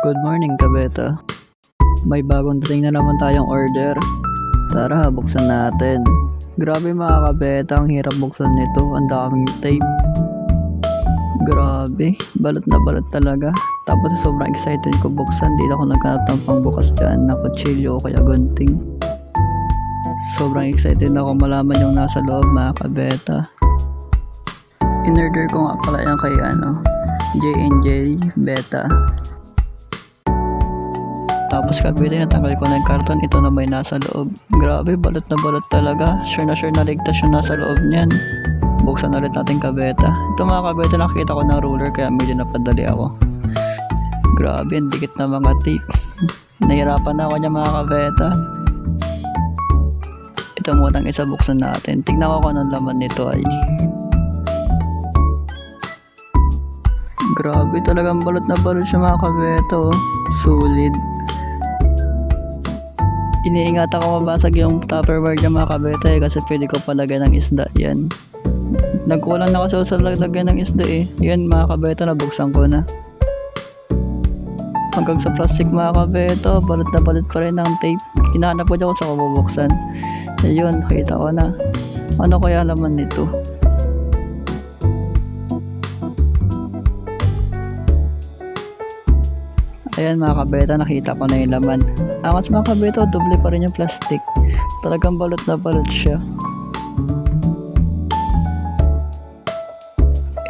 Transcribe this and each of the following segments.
Good morning, Kabeta. May bagong dating na naman tayong order. Tara, buksan natin. Grabe mga Kabeta, ang hirap buksan nito. Ang daming tape. Grabe, balot na balot talaga. Tapos sobrang excited ko buksan. Di ako naghanap ng pangbukas dyan na kutsilyo o kaya gunting. Sobrang excited na ako malaman yung nasa loob mga Kabeta. In-order ko nga pala yan kay J&J Beta. Tapos Kabeta, natanggal ko na yung karton. Ito na may nasa loob. Grabe, balot na balot talaga. Sure na ligtas yung nasa loob niyan. Buksan ulit natin Kabeta. Ito mga Kabeta, nakita ko ng ruler kaya medyo napadali ako. Grabe, ang dikit na mga tape. Nahirapan na ako niya mga Kabeta. Ito muna ang isa, buksan natin. Tignan ko kung anong laman nito ay. Grabe, talagang balot na balot siya mga Kabeta. Solid. Iniingat ako mabasag yung Tupperware niya mga Kabeta kasi pwede ko palagay ng isda yan. Nagkulang na kasi sa lagyan ng isda Yan mga Kabeta, nabuksan ko na. Hanggang sa plastic mga Kabeta, balot na balot pa rin ng tape. Hinahanap ko dyan kung saan ko bubuksan. Ayun, kita ko na. Ano kaya laman nito? Ayan mga Kabeta, nakita ko na yung laman. Angas mga Kabeta, doble pa rin yung plastic. Talagang balot na balot siya.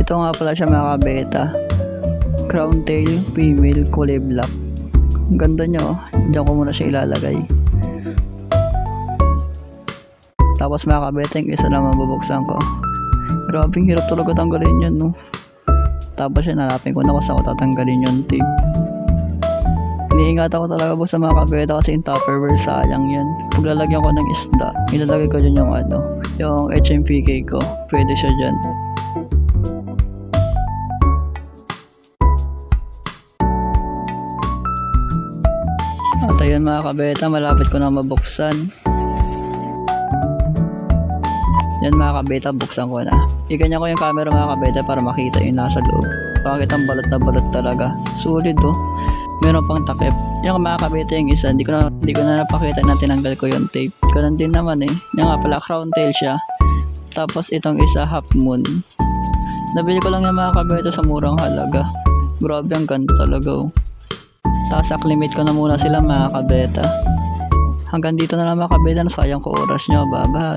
Ito nga pala siya mga Kabeta. Crown tail, female, kulay black. Ang ganda niya Diyan ko muna siya ilalagay. Tapos mga Kabeta, yung isa naman bubuksan ko. Grabe, hirap talaga tanggalin yun Tapos yun, hanapin ko na kung saan ko tatanggalin yung tape. Iniingat ako talaga sa mga Kabeta kasi yung Tupperware, sayang yan. Paglalagyan ko ng isda, ilalagay ko dyan yung HMPK ko. Pwede siya dyan. At ayun mga Kabeta, malapit ko na mabuksan. Yan mga Kabeta, buksan ko na. Iganyan ko yung camera mga Kabeta para makita yung nasa loob. Bakit ang balot na balot talaga. Solid Meron pang takip. Yung mga Kabeta yung isa, hindi ko na napakita na tinanggal ko yung tape. Ganun din naman Yung nga pala, crown tail siya. Tapos itong isa, half moon. Nabili ko lang yung mga Kabeta sa murang halaga. Grabe, ang ganda talaga Tapos acclimate ko na muna sila mga Kabeta. Hanggang dito na lang mga Kabeta, sayang ko oras nyo. Bye bye.